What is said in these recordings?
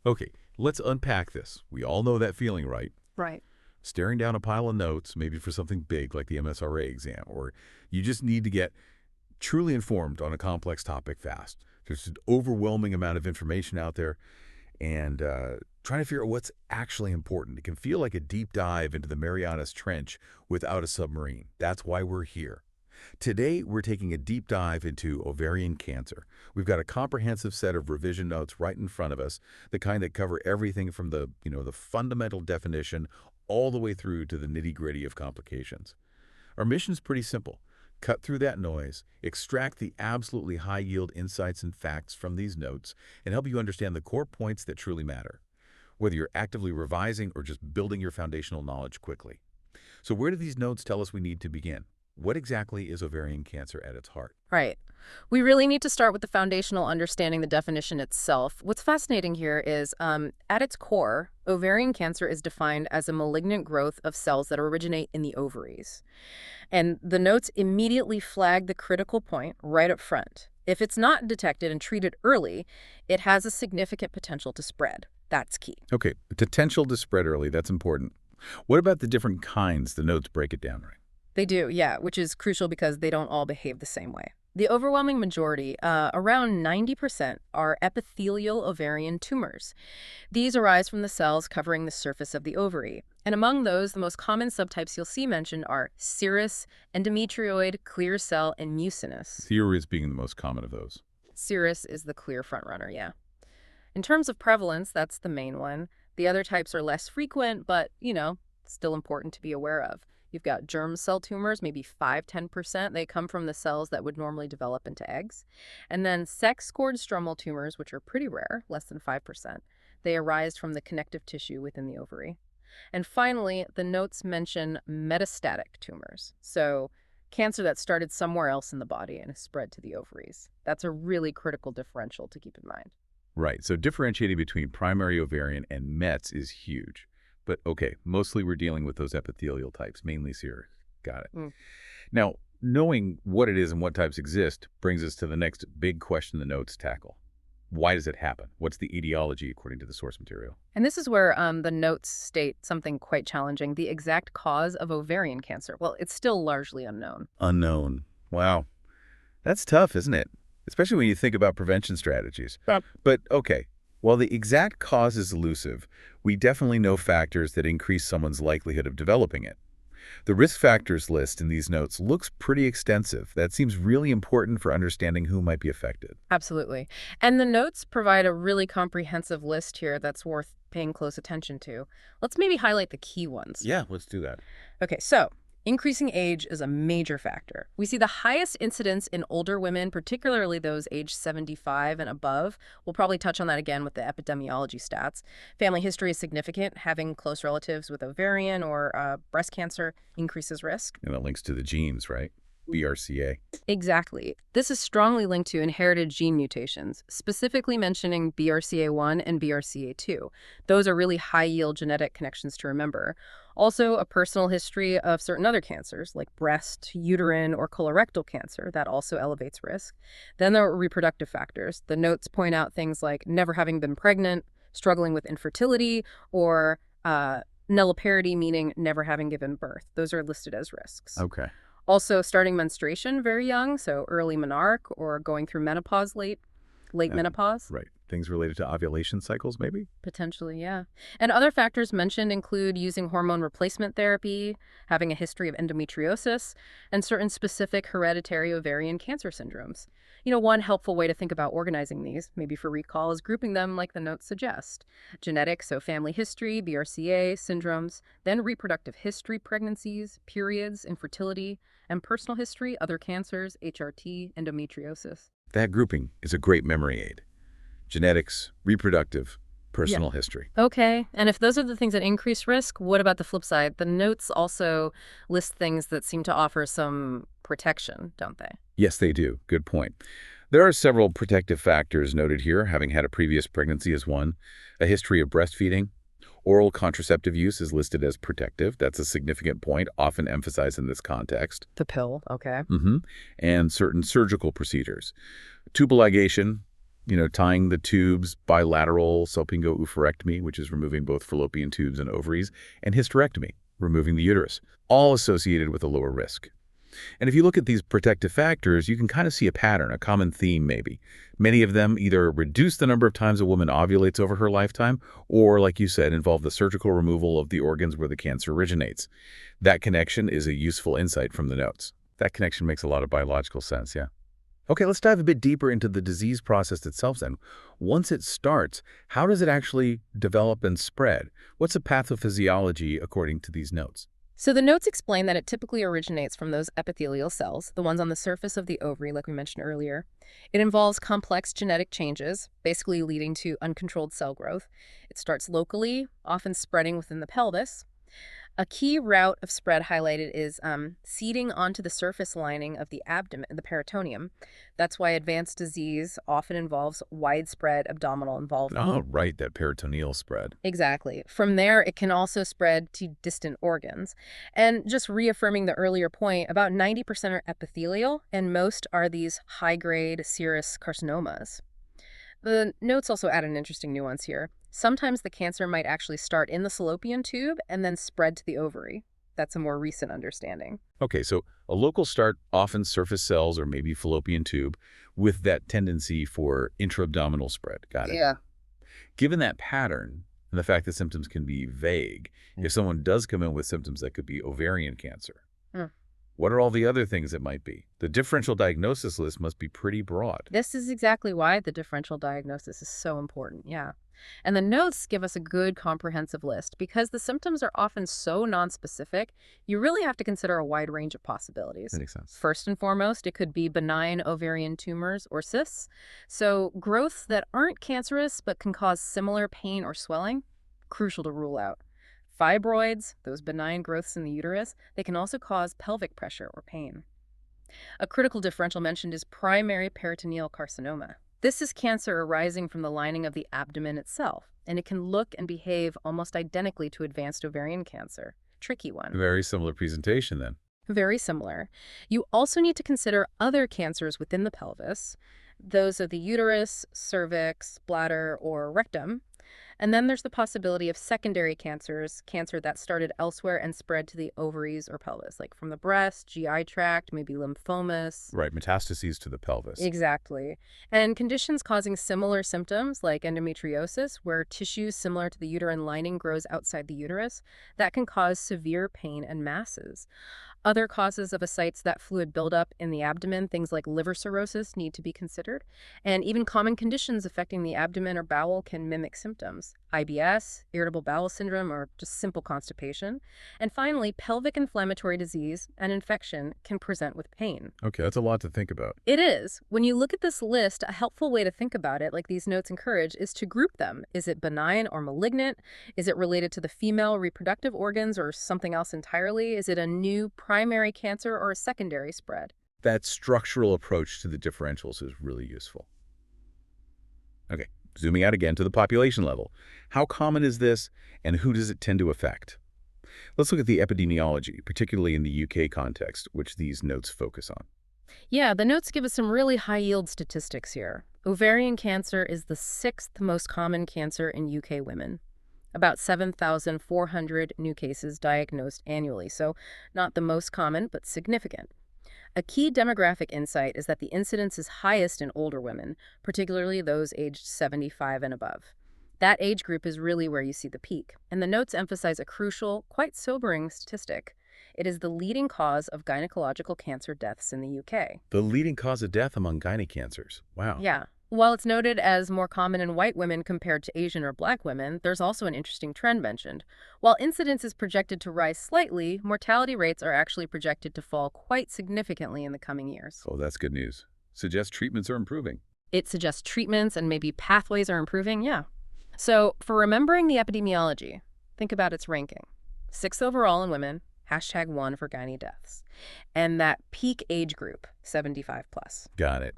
Okay, let's unpack this. We all know that feeling, right? Right. Staring down a pile of notes, maybe for something big like the MSRA exam, or you just need to get truly informed on a complex topic fast. There's an overwhelming amount of information out there, and trying to figure out what's actually important. It can feel like a deep dive into the Marianas Trench without a submarine. That's why we're here. Today, we're taking a deep dive into ovarian cancer. We've got a comprehensive set of revision notes right in front of us, the kind that cover everything from the fundamental definition all the way through to the nitty-gritty of complications. Our mission's pretty simple. Cut through that noise, extract the absolutely high-yield insights and facts from these notes, and help you understand the core points that truly matter, whether you're actively revising or just building your foundational knowledge quickly. So where do these notes tell us we need to begin? What exactly is ovarian cancer at its heart? Right. We really need to start with the foundational understanding the definition itself. What's fascinating here is, at its core, ovarian cancer is defined as a malignant growth of cells that originate in the ovaries. And the notes immediately flag the critical point right up front. If it's not detected and treated early, it has a significant potential to spread. That's key. Okay, the potential to spread early, that's important. What about the different kinds? The notes break it down, right? They do, yeah, which is crucial because they don't all behave the same way. The overwhelming majority, around 90%, are epithelial ovarian tumors. These arise from the cells covering the surface of the ovary. And among those, the most common subtypes you'll see mentioned are serous, endometrioid, clear cell, and mucinous. Serous being the most common of those. Serous is the clear frontrunner, yeah. In terms of prevalence, that's the main one. The other types are less frequent, but, still important to be aware of. You've got germ cell tumors, maybe 5–10%. They come from the cells that would normally develop into eggs. And then sex cord-stromal tumors, which are pretty rare, less than 5%. They arise from the connective tissue within the ovary. And finally, the notes mention metastatic tumors. So cancer that started somewhere else in the body and has spread to the ovaries. That's a really critical differential to keep in mind. Right, so differentiating between primary ovarian and Mets is huge. But okay, mostly we're dealing with those epithelial types, mainly serous. Got it. Now, knowing what it is and what types exist brings us to the next big question the notes tackle. Why does it happen? What's the etiology according to the source material? And this is where the notes state something quite challenging. The exact cause of ovarian cancer, well, it's still largely unknown. Unknown. Wow. That's tough, isn't it? Especially when you think about prevention strategies. Yep. But okay, while the exact cause is elusive, we definitely know factors that increase someone's likelihood of developing it. The risk factors list in these notes looks pretty extensive. That seems really important for understanding who might be affected. Absolutely. And the notes provide a really comprehensive list here that's worth paying close attention to. Let's maybe highlight the key ones. Yeah, let's do that. Okay, so increasing age is a major factor. We see the highest incidence in older women, particularly those aged 75 and above. We'll probably touch on that again with the epidemiology stats. Family history is significant. Having close relatives with ovarian or breast cancer increases risk. And that links to the genes, right? BRCA. Exactly. This is strongly linked to inherited gene mutations, specifically mentioning BRCA1 and BRCA2. Those are really high-yield genetic connections to remember. Also, a personal history of certain other cancers, like breast, uterine, or colorectal cancer, that also elevates risk. Then there are reproductive factors. The notes point out things like never having been pregnant, struggling with infertility, or nulliparity, meaning never having given birth. Those are listed as risks. Okay. Also, starting menstruation very young, so early menarche, or going through menopause late menopause. Right. Things related to ovulation cycles, maybe? Potentially, yeah. And other factors mentioned include using hormone replacement therapy, having a history of endometriosis, and certain specific hereditary ovarian cancer syndromes. One helpful way to think about organizing these, maybe for recall, is grouping them like the notes suggest. Genetics, so family history, BRCA, syndromes, then reproductive history, pregnancies, periods, infertility, and personal history, other cancers, HRT, endometriosis. That grouping is a great memory aid. Genetics, reproductive, personal history. Okay, and if those are the things that increase risk, what about the flip side? The notes also list things that seem to offer some protection, don't they? Yes, they do. Good point. There are several protective factors noted here, having had a previous pregnancy is one, a history of breastfeeding. Oral contraceptive use is listed as protective. That's a significant point, often emphasized in this context. The pill, okay. And certain surgical procedures. Tubal ligation, tying the tubes, bilateral salpingo-oophorectomy, which is removing both fallopian tubes and ovaries, and hysterectomy, removing the uterus, all associated with a lower risk. And if you look at these protective factors, you can kind of see a pattern, a common theme maybe. Many of them either reduce the number of times a woman ovulates over her lifetime, or, like you said, involve the surgical removal of the organs where the cancer originates. That connection is a useful insight from the notes. That connection makes a lot of biological sense, yeah. Okay, let's dive a bit deeper into the disease process itself then. Once it starts, how does it actually develop and spread? What's the pathophysiology according to these notes? So the notes explain that it typically originates from those epithelial cells, the ones on the surface of the ovary, like we mentioned earlier. It involves complex genetic changes, basically leading to uncontrolled cell growth. It starts locally, often spreading within the pelvis. A key route of spread highlighted is seeding onto the surface lining of the abdomen, the peritoneum. That's why advanced disease often involves widespread abdominal involvement. Oh, right, that peritoneal spread. Exactly. From there, it can also spread to distant organs. And just reaffirming the earlier point, about 90% are epithelial, and most are these high-grade serous carcinomas. The notes also add an interesting nuance here. Sometimes the cancer might actually start in the fallopian tube and then spread to the ovary. That's a more recent understanding. Okay, so a local start, often surface cells or maybe fallopian tube, with that tendency for intra-abdominal spread. Got it. Yeah. Given that pattern and the fact that symptoms can be vague, if someone does come in with symptoms that could be ovarian cancer, what are all the other things it might be? The differential diagnosis list must be pretty broad. This is exactly why the differential diagnosis is so important, yeah. And the notes give us a good comprehensive list. Because the symptoms are often so nonspecific, you really have to consider a wide range of possibilities. That makes sense. First and foremost, it could be benign ovarian tumors or cysts. So growths that aren't cancerous but can cause similar pain or swelling, crucial to rule out. Fibroids, those benign growths in the uterus, they can also cause pelvic pressure or pain. A critical differential mentioned is primary peritoneal carcinoma. This is cancer arising from the lining of the abdomen itself, and it can look and behave almost identically to advanced ovarian cancer. Tricky one. Very similar presentation then. Very similar. You also need to consider other cancers within the pelvis, those of the uterus, cervix, bladder, or rectum. And then there's the possibility of secondary cancers, cancer that started elsewhere and spread to the ovaries or pelvis, like from the breast, GI tract, maybe lymphomas. Right, metastases to the pelvis. Exactly. And conditions causing similar symptoms, like endometriosis, where tissue similar to the uterine lining grows outside the uterus, that can cause severe pain and masses. Other causes of ascites, that fluid buildup in the abdomen, things like liver cirrhosis, need to be considered. And even common conditions affecting the abdomen or bowel can mimic symptoms. IBS, irritable bowel syndrome, or just simple constipation. And finally, pelvic inflammatory disease and infection can present with pain. Okay, that's a lot to think about. It is. When you look at this list, a helpful way to think about it, like these notes encourage, is to group them. Is it benign or malignant? Is it related to the female reproductive organs or something else entirely? Is it a new primary cancer or a secondary spread? That structural approach to the differentials is really useful. Okay, zooming out again to the population level. How common is this, and who does it tend to affect? Let's look at the epidemiology, particularly in the UK context, which these notes focus on. Yeah, the notes give us some really high-yield statistics here. Ovarian cancer is the 6th most common cancer in UK women. About 7,400 new cases diagnosed annually, so not the most common, but significant. A key demographic insight is that the incidence is highest in older women, particularly those aged 75 and above. That age group is really where you see the peak, and the notes emphasize a crucial, quite sobering statistic. It is the leading cause of gynecological cancer deaths in the UK. The leading cause of death among gynae cancers. Wow. Yeah. While it's noted as more common in white women compared to Asian or Black women, there's also an interesting trend mentioned. While incidence is projected to rise slightly, mortality rates are actually projected to fall quite significantly in the coming years. Oh, that's good news. Suggests treatments are improving. It suggests treatments and maybe pathways are improving, yeah. So for remembering the epidemiology, think about its ranking. 6th overall in women, #1 for gynae deaths. And that peak age group, 75 plus. Got it.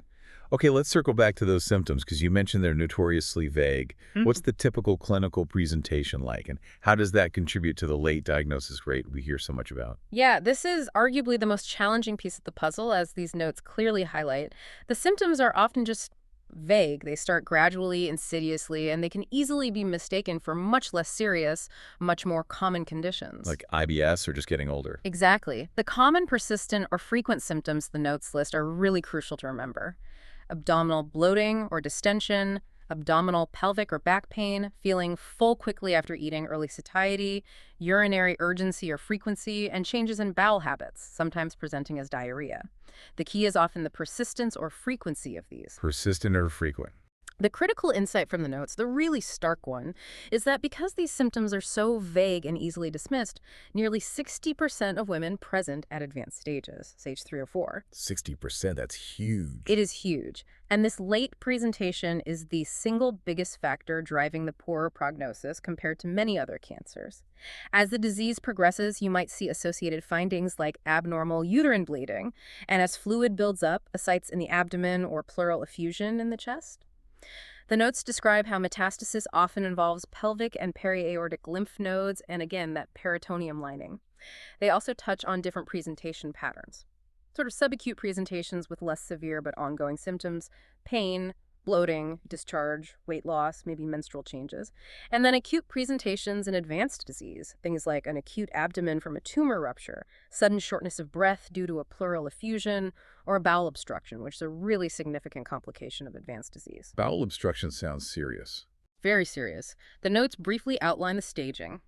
Okay, let's circle back to those symptoms because you mentioned they're notoriously vague. What's the typical clinical presentation like, and how does that contribute to the late diagnosis rate we hear so much about? Yeah, this is arguably the most challenging piece of the puzzle, as these notes clearly highlight. The symptoms are often just vague. They start gradually, insidiously, and they can easily be mistaken for much less serious, much more common conditions. Like IBS or just getting older? Exactly. The common, persistent, or frequent symptoms the notes list are really crucial to remember. Abdominal bloating or distension, abdominal, pelvic, or back pain, feeling full quickly after eating, early satiety, urinary urgency or frequency, and changes in bowel habits, sometimes presenting as diarrhea. The key is often the persistence or frequency of these. Persistent or frequent? The critical insight from the notes, the really stark one, is that because these symptoms are so vague and easily dismissed, nearly 60% of women present at advanced stages, stage 3 or 4. 60%, that's huge. It is huge. And this late presentation is the single biggest factor driving the poorer prognosis compared to many other cancers. As the disease progresses, you might see associated findings like abnormal uterine bleeding, and as fluid builds up, ascites in the abdomen or pleural effusion in the chest. The notes describe how metastasis often involves pelvic and periaortic lymph nodes and, again, that peritoneum lining. They also touch on different presentation patterns, sort of subacute presentations with less severe but ongoing symptoms, pain, bloating, discharge, weight loss, maybe menstrual changes, and then acute presentations in advanced disease, things like an acute abdomen from a tumor rupture, sudden shortness of breath due to a pleural effusion, or a bowel obstruction, which is a really significant complication of advanced disease. Bowel obstruction sounds serious. Very serious. The notes briefly outline the staging.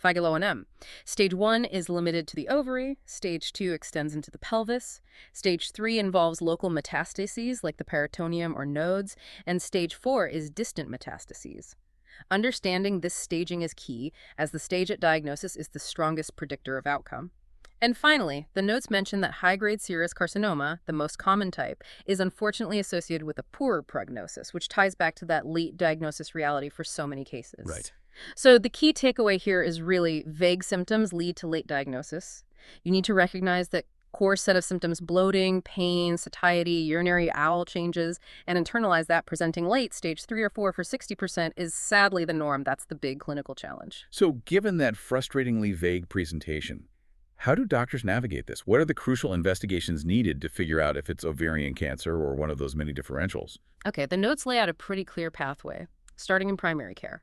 5-1M. Stage 1 is limited to the ovary, Stage 2 extends into the pelvis, Stage 3 involves local metastases like the peritoneum or nodes, and Stage 4 is distant metastases. Understanding this staging is key, as the stage at diagnosis is the strongest predictor of outcome. And finally, the notes mention that high-grade serous carcinoma, the most common type, is unfortunately associated with a poorer prognosis, which ties back to that late diagnosis reality for so many cases. Right. So the key takeaway here is really vague symptoms lead to late diagnosis. You need to recognize that core set of symptoms, bloating, pain, satiety, urinary owl changes, and internalize that presenting late, stage 3 or 4 for 60% is sadly the norm. That's the big clinical challenge. So given that frustratingly vague presentation, how do doctors navigate this? What are the crucial investigations needed to figure out if it's ovarian cancer or one of those many differentials? Okay, the notes lay out a pretty clear pathway, starting in primary care.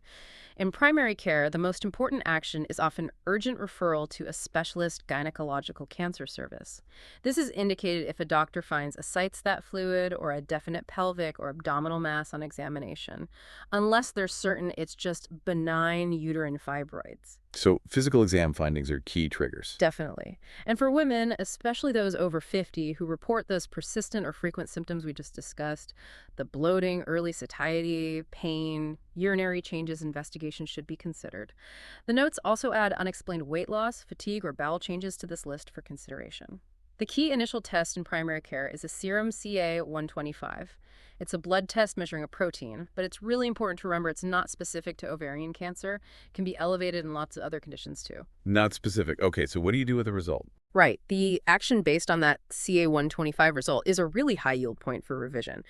In primary care, the most important action is often urgent referral to a specialist gynecological cancer service. This is indicated if a doctor finds ascites that fluid or a definite pelvic or abdominal mass on examination, unless they're certain it's just benign uterine fibroids. So physical exam findings are key triggers. Definitely. And for women, especially those over 50 who report those persistent or frequent symptoms we just discussed, the bloating, early satiety, pain, urinary changes, investigation should be considered. The notes also add unexplained weight loss, fatigue, or bowel changes to this list for consideration. The key initial test in primary care is a serum CA-125. It's a blood test measuring a protein, but it's really important to remember it's not specific to ovarian cancer. It can be elevated in lots of other conditions too. Not specific. Okay, so what do you do with the result? Right. The action based on that CA-125 result is a really high yield point for revision.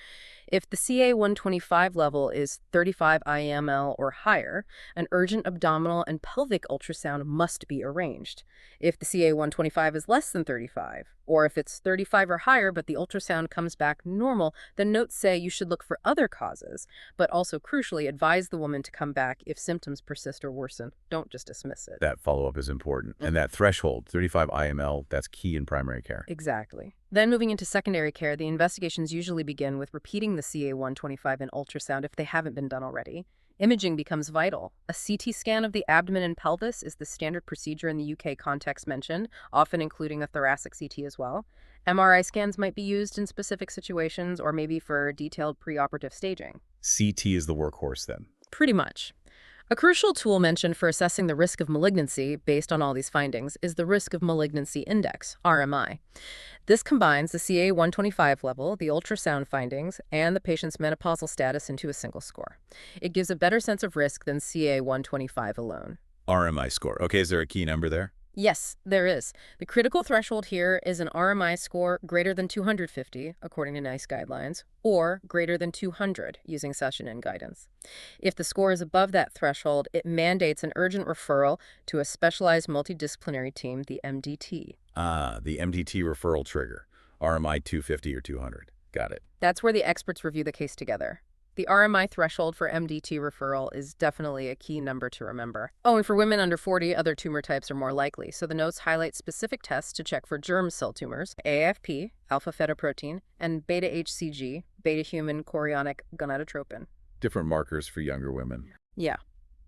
If the CA-125 level is 35 IML or higher, an urgent abdominal and pelvic ultrasound must be arranged. If the CA-125 is less than 35, or if it's 35 or higher but the ultrasound comes back normal, the notes say you should look for other causes, but also crucially advise the woman to come back if symptoms persist or worsen. Don't just dismiss it. That follow-up is important. And that threshold, 35 IML, that's key in primary care. Exactly. Then moving into secondary care, the investigations usually begin with repeating the CA-125 in ultrasound if they haven't been done already. Imaging becomes vital. A CT scan of the abdomen and pelvis is the standard procedure in the UK context mentioned, often including a thoracic CT as well. MRI scans might be used in specific situations or maybe for detailed preoperative staging. CT is the workhorse then. Pretty much. A crucial tool mentioned for assessing the risk of malignancy based on all these findings is the Risk of Malignancy Index, RMI. This combines the CA-125 level, the ultrasound findings, and the patient's menopausal status into a single score. It gives a better sense of risk than CA-125 alone. RMI score. Okay, is there a key number there? Yes, there is. The critical threshold here is an RMI score greater than 250, according to NICE guidelines, or greater than 200, using session-in guidance. If the score is above that threshold, it mandates an urgent referral to a specialized multidisciplinary team, the MDT. Ah, the MDT referral trigger, RMI 250 or 200. Got it. That's where the experts review the case together. The RMI threshold for MDT referral is definitely a key number to remember. Oh, and for women under 40, other tumor types are more likely, so the notes highlight specific tests to check for germ cell tumors, AFP, alpha-fetoprotein, and beta-HCG, beta-human chorionic gonadotropin. Different markers for younger women. Yeah.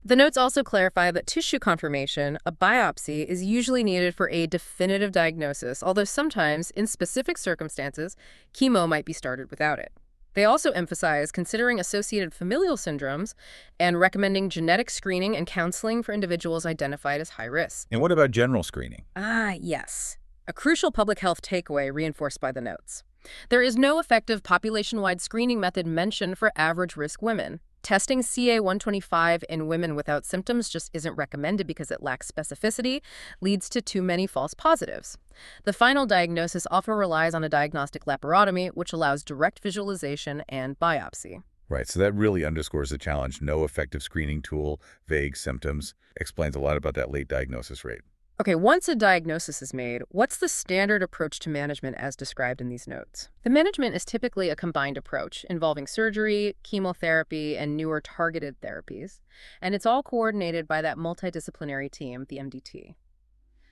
The notes also clarify that tissue confirmation, a biopsy, is usually needed for a definitive diagnosis, although sometimes, in specific circumstances, chemo might be started without it. They also emphasize considering associated familial syndromes and recommending genetic screening and counseling for individuals identified as high risk. And what about general screening? Yes. A crucial public health takeaway reinforced by the notes. There is no effective population-wide screening method mentioned for average-risk women. Testing CA-125 in women without symptoms just isn't recommended because it lacks specificity, leads to too many false positives. The final diagnosis often relies on a diagnostic laparotomy, which allows direct visualization and biopsy. Right, so that really underscores the challenge. No effective screening tool, vague symptoms, explains a lot about that late diagnosis rate. Okay, once a diagnosis is made, what's the standard approach to management as described in these notes? The management is typically a combined approach involving surgery, chemotherapy, and newer targeted therapies, and it's all coordinated by that multidisciplinary team, the MDT.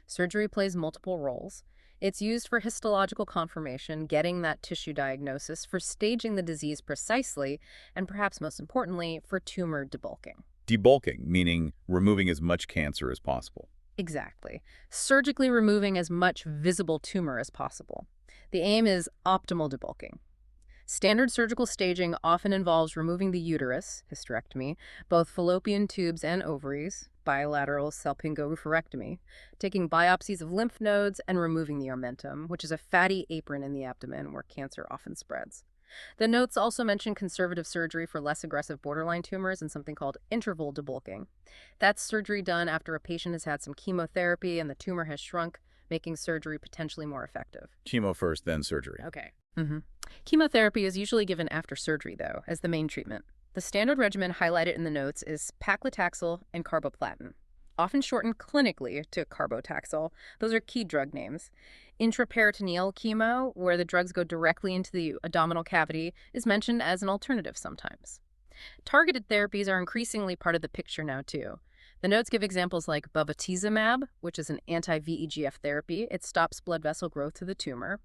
Surgery plays multiple roles. It's used for histological confirmation, getting that tissue diagnosis, for staging the disease precisely, and perhaps most importantly, for tumor debulking. Debulking, meaning removing as much cancer as possible. Exactly. Surgically removing as much visible tumor as possible. The aim is optimal debulking. Standard surgical staging often involves removing the uterus, hysterectomy, both fallopian tubes and ovaries, bilateral salpingo-oophorectomy, taking biopsies of lymph nodes, and removing the omentum, which is a fatty apron in the abdomen where cancer often spreads. The notes also mention conservative surgery for less aggressive borderline tumors and something called interval debulking. That's surgery done after a patient has had some chemotherapy and the tumor has shrunk, making surgery potentially more effective. Chemo first, then surgery. Okay. Chemotherapy is usually given after surgery, though, as the main treatment. The standard regimen highlighted in the notes is paclitaxel and carboplatin, often shortened clinically to carbotaxel. Those are key drug names. Intraperitoneal chemo, where the drugs go directly into the abdominal cavity, is mentioned as an alternative sometimes. Targeted therapies are increasingly part of the picture now, too. The notes give examples like bevacizumab, which is an anti-VEGF therapy. It stops blood vessel growth to the tumor.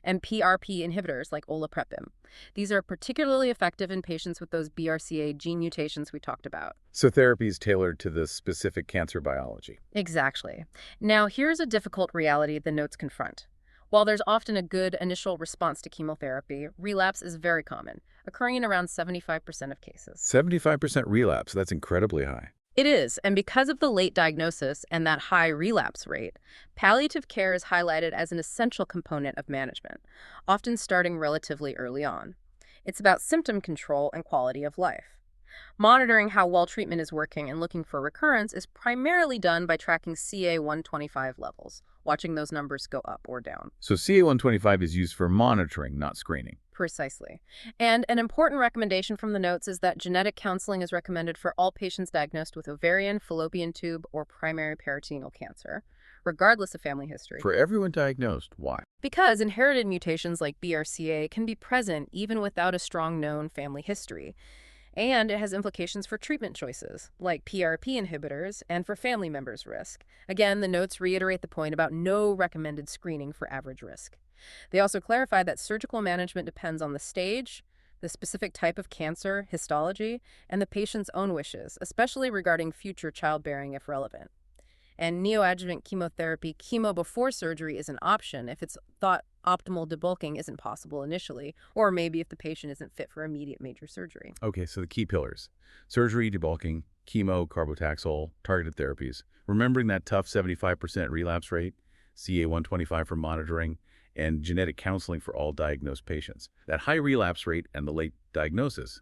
And PRP inhibitors like olaprepim. These are particularly effective in patients with those BRCA gene mutations we talked about. So therapy is tailored to the specific cancer biology. Exactly. Now, here's a difficult reality the notes confront. While there's often a good initial response to chemotherapy, relapse is very common, occurring in around 75% of cases. 75% relapse, that's incredibly high. It is, and because of the late diagnosis and that high relapse rate, palliative care is highlighted as an essential component of management, often starting relatively early on. It's about symptom control and quality of life. Monitoring how well treatment is working and looking for recurrence is primarily done by tracking CA-125 levels, watching those numbers go up or down. So CA-125 is used for monitoring, not screening. Precisely. And an important recommendation from the notes is that genetic counseling is recommended for all patients diagnosed with ovarian, fallopian tube, or primary peritoneal cancer, regardless of family history. For everyone diagnosed, why? Because inherited mutations like BRCA can be present even without a strong known family history. And it has implications for treatment choices, like PRP inhibitors, and for family members' risk. Again, the notes reiterate the point about no recommended screening for average risk. They also clarify that surgical management depends on the stage, the specific type of cancer, histology, and the patient's own wishes, especially regarding future childbearing if relevant. And neoadjuvant chemotherapy, chemo before surgery, is an option if it's thought optimal debulking isn't possible initially, or maybe if the patient isn't fit for immediate major surgery. Okay, so the key pillars: surgery, debulking, chemo, carbotaxol, targeted therapies. Remembering that tough 75% relapse rate, CA-125 for monitoring, and genetic counseling for all diagnosed patients. That high relapse rate and the late diagnosis,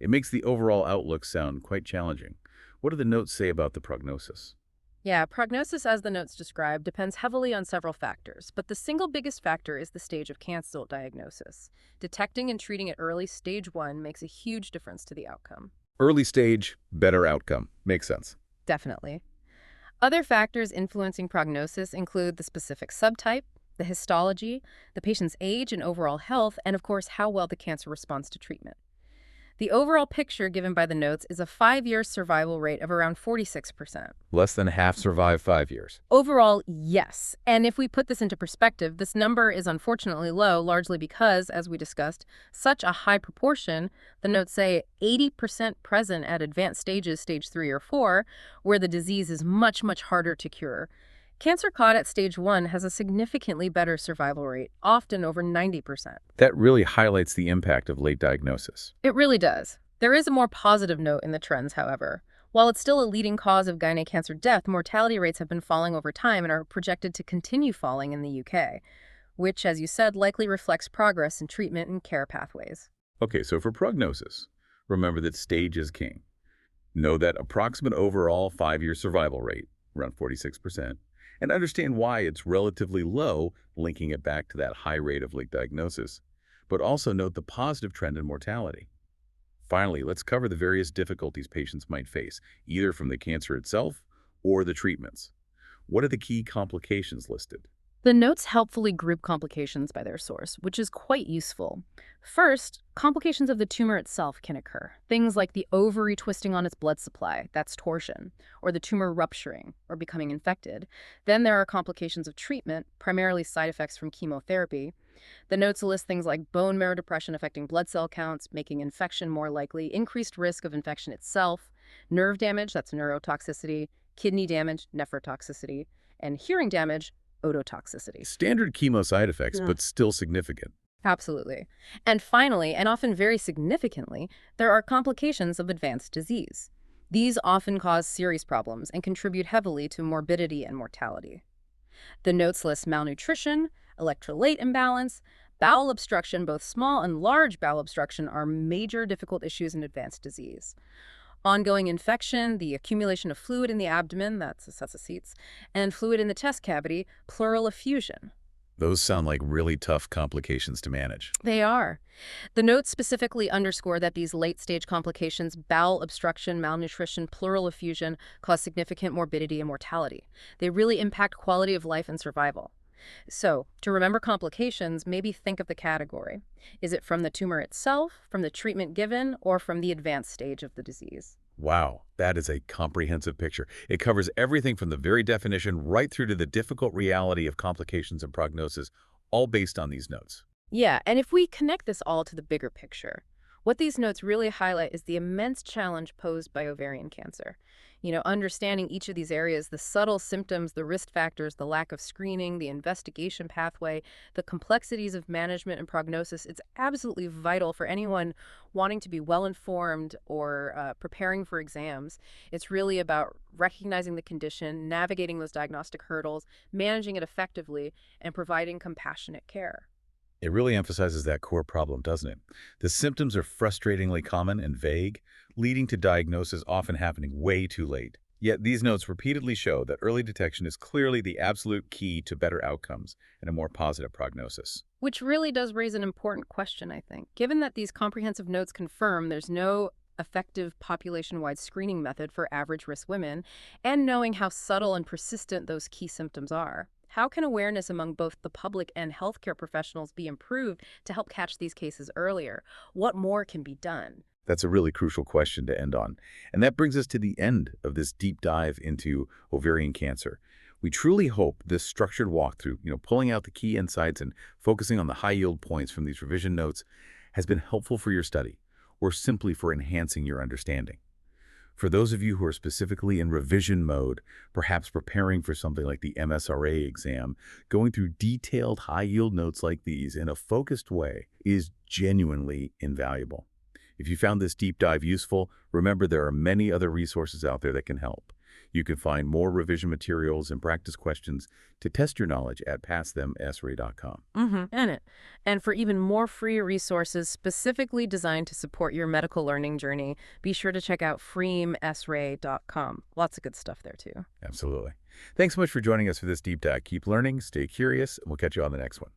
it makes the overall outlook sound quite challenging. What do the notes say about the prognosis? Yeah, prognosis, as the notes describe, depends heavily on several factors, but the single biggest factor is the stage of cancer diagnosis. Detecting and treating at early, stage 1, makes a huge difference to the outcome. Early stage, better outcome. Makes sense. Definitely. Other factors influencing prognosis include the specific subtype, the histology, the patient's age and overall health, and of course, how well the cancer responds to treatment. The overall picture given by the notes is a 5-year survival rate of around 46%. Less than half survive 5 years. Overall, yes. And if we put this into perspective, this number is unfortunately low, largely because, as we discussed, such a high proportion, the notes say 80% present at advanced stages, stage 3 or 4, where the disease is much, much harder to cure. Cancer caught at stage 1 has a significantly better survival rate, often over 90%. That really highlights the impact of late diagnosis. It really does. There is a more positive note in the trends, however. While it's still a leading cause of gynae cancer death, mortality rates have been falling over time and are projected to continue falling in the UK, which, as you said, likely reflects progress in treatment and care pathways. Okay, so for prognosis, remember that stage is king. Know that approximate overall 5-year survival rate, around 46%, and understand why it's relatively low, linking it back to that high rate of late diagnosis. But also note the positive trend in mortality. Finally, let's cover the various difficulties patients might face, either from the cancer itself or the treatments. What are the key complications listed? The notes helpfully group complications by their source, which is quite useful. First, complications of the tumor itself can occur. Things like the ovary twisting on its blood supply, that's torsion, or the tumor rupturing or becoming infected. Then there are complications of treatment, primarily side effects from chemotherapy. The notes list things like bone marrow depression affecting blood cell counts, making infection more likely, increased risk of infection itself, nerve damage, that's neurotoxicity, kidney damage, nephrotoxicity, and hearing damage, ototoxicity. Standard chemo side effects, but still significant. Absolutely. And finally, and often very significantly, there are complications of advanced disease. These often cause serious problems and contribute heavily to morbidity and mortality. The notes list malnutrition, electrolyte imbalance, bowel obstruction. Both small and large bowel obstruction are major difficult issues in advanced disease. Ongoing infection, the accumulation of fluid in the abdomen, that's ascites, and fluid in the chest cavity, pleural effusion. Those sound like really tough complications to manage. They are. The notes specifically underscore that these late-stage complications, bowel obstruction, malnutrition, pleural effusion, cause significant morbidity and mortality. They really impact quality of life and survival. So, to remember complications, maybe think of the category. Is it from the tumor itself, from the treatment given, or from the advanced stage of the disease? Wow, that is a comprehensive picture. It covers everything from the very definition right through to the difficult reality of complications and prognosis, all based on these notes. Yeah, and if we connect this all to the bigger picture, what these notes really highlight is the immense challenge posed by ovarian cancer. Understanding each of these areas, the subtle symptoms, the risk factors, the lack of screening, the investigation pathway, the complexities of management and prognosis, it's absolutely vital for anyone wanting to be well-informed or preparing for exams. It's really about recognizing the condition, navigating those diagnostic hurdles, managing it effectively, and providing compassionate care. It really emphasizes that core problem, doesn't it? The symptoms are frustratingly common and vague, leading to diagnosis often happening way too late. Yet these notes repeatedly show that early detection is clearly the absolute key to better outcomes and a more positive prognosis. Which really does raise an important question, I think. Given that these comprehensive notes confirm there's no effective population-wide screening method for average-risk women, and knowing how subtle and persistent those key symptoms are, how can awareness among both the public and healthcare professionals be improved to help catch these cases earlier? What more can be done? That's a really crucial question to end on. And that brings us to the end of this deep dive into ovarian cancer. We truly hope this structured walkthrough, pulling out the key insights and focusing on the high-yield points from these revision notes, has been helpful for your study, or simply for enhancing your understanding. For those of you who are specifically in revision mode, perhaps preparing for something like the MSRA exam, going through detailed high-yield notes like these in a focused way is genuinely invaluable. If you found this deep dive useful, remember there are many other resources out there that can help. You can find more revision materials and practice questions to test your knowledge at passthemsra.com. And for even more free resources specifically designed to support your medical learning journey, be sure to check out freemsra.com. Lots of good stuff there, too. Absolutely. Thanks so much for joining us for this deep dive. Keep learning, stay curious, and we'll catch you on the next one.